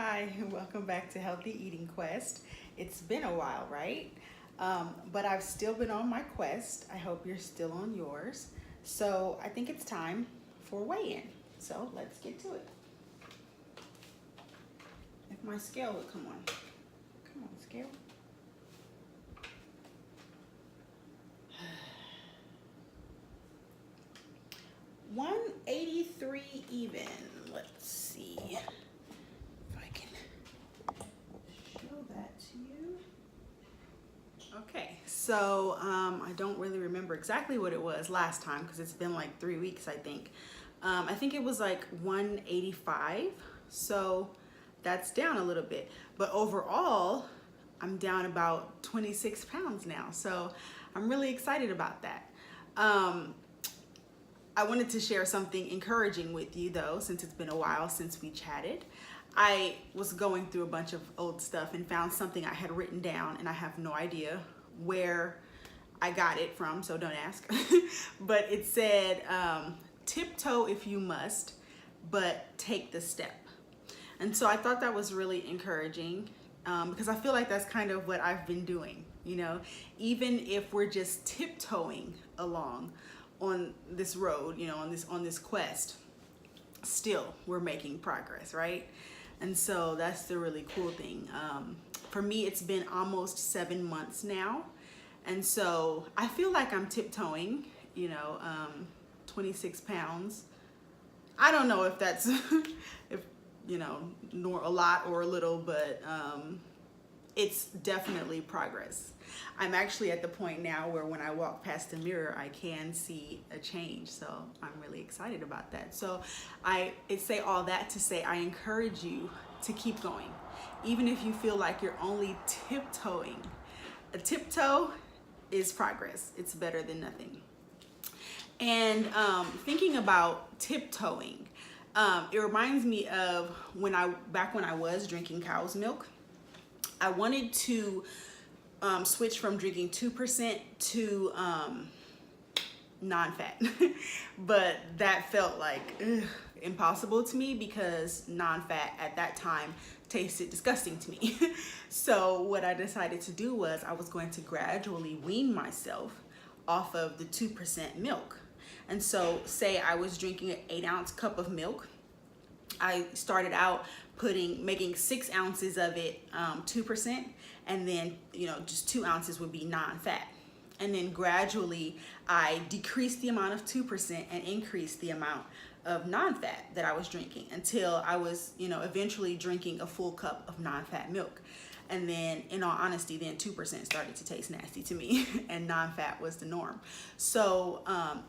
Hi, and welcome back to Healthy Eating Quest. It's been a while, right? But I've still been on my quest. I hope you're still on yours. So I think it's time for weigh-in. So let's get to it. If my scale would come on. Come on, scale. 183 even. Let's see if I can show that to you. Okay, so I don't really remember exactly what it was last time because it's been like 3 weeks, I think. I think it was like 185, so that's down a little bit. But overall, I'm down about 26 pounds now, so I'm really excited about that. I wanted to share something encouraging with you though, since it's been a while since we chatted. I was going through a bunch of old stuff and found something I had written down, and I have no idea where I got it from, so don't ask. But it said, tiptoe if you must, but take the step. And so I thought that was really encouraging because I feel like that's kind of what I've been doing, you know, even if we're just tiptoeing along on this road, you know, on this quest, still we're making progress, right? And so that's the really cool thing. For me, it's been almost 7 months now, and so I feel like I'm tiptoeing, you know, 26 pounds. I don't know if that's if you know, nor a lot or a little, but it's definitely progress. I'm actually at the point now where when I walk past the mirror, I can see a change. So I'm really excited about that. So I say all that to say I encourage you to keep going. Even if you feel like you're only tiptoeing. A tiptoe is progress. It's better than nothing. And thinking about tiptoeing, it reminds me of back when I was drinking cow's milk. I wanted to switch from drinking 2% to non-fat, but that felt like impossible to me because non-fat at that time tasted disgusting to me. So what I decided to do was I was going to gradually wean myself off of the 2% milk. And so say I was drinking an 8-ounce cup of milk. I started out making 6 ounces of it 2%, and then, you know, just 2 ounces would be non-fat. And then gradually I decreased the amount of 2% and increased the amount of non-fat that I was drinking until I was, you know, eventually drinking a full cup of non-fat milk. And then, in all honesty, then 2% started to taste nasty to me and non-fat was the norm. So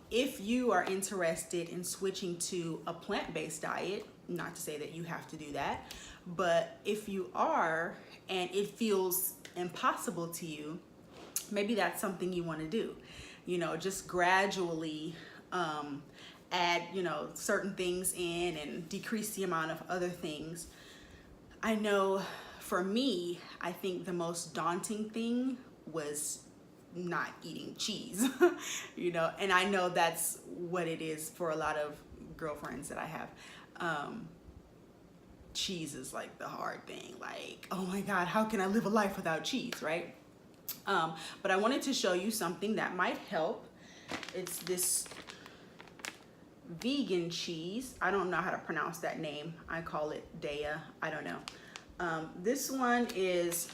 if you are interested in switching to a plant-based diet, not to say that you have to do that, but if you are and it feels impossible to you, maybe that's something you want to do. You know, just gradually add, you know, certain things in and decrease the amount of other things. I know for me, I think the most daunting thing was not eating cheese, you know, and I know that's what it is for a lot of girlfriends that I have. Cheese is like the hard thing, like, oh my God, how can I live a life without cheese, right? But I wanted to show you something that might help. It's this vegan cheese. I don't know how to pronounce that name. I call it Daya. I don't know. This one is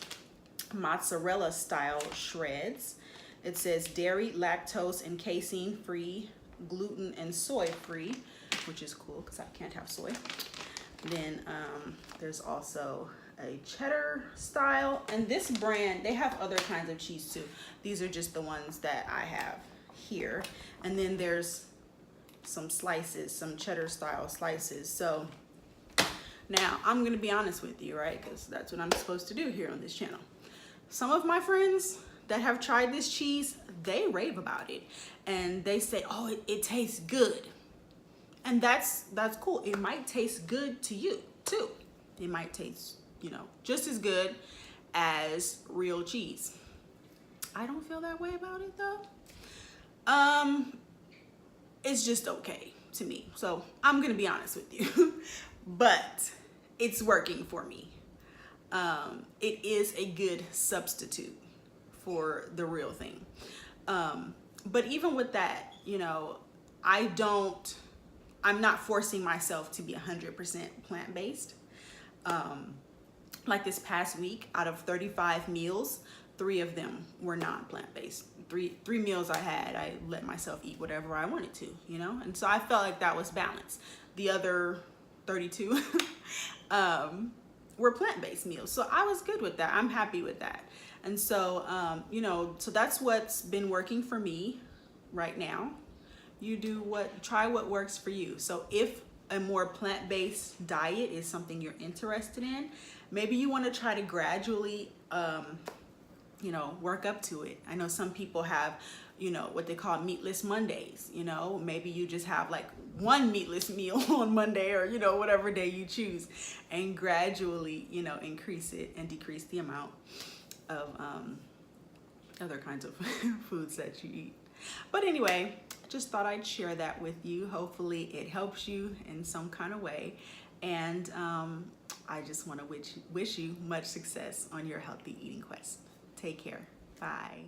mozzarella style shreds. It says dairy, lactose, and casein free, gluten and soy free, which is cool because I can't have soy. Then there's also a cheddar style, and this brand, they have other kinds of cheese too. These are just the ones that I have here. And then there's some slices, some cheddar style slices. So now I'm gonna be honest with you, right? Because that's what I'm supposed to do here on this channel. Some of my friends that have tried this cheese, they rave about it. And they say, oh, it tastes good. And that's cool. It might taste good to you too. It might taste, you know, just as good as real cheese. I don't feel that way about it though. It's just okay to me. So I'm gonna be honest with you. But it's working for me. It is a good substitute for the real thing. But even with that, you know, I'm not forcing myself to be 100% plant-based. Like this past week, out of 35 meals, 3 of them were non-plant-based. Three meals I had, I let myself eat whatever I wanted to, you know? And so I felt like that was balanced. The other 32 were plant-based meals. So I was good with that. I'm happy with that. And so, you know, so that's what's been working for me right now. Try what works for you. So if a more plant-based diet is something you're interested in, maybe you want to try to gradually, you know, work up to it. I know some people have, you know, what they call meatless Mondays. You know, maybe you just have like one meatless meal on Monday, or, you know, whatever day you choose, and gradually, you know, increase it and decrease the amount of other kinds of foods that you eat. But anyway, just thought I'd share that with you. Hopefully it helps you in some kind of way. And I just want to wish you much success on your healthy eating quest. Take care. Bye.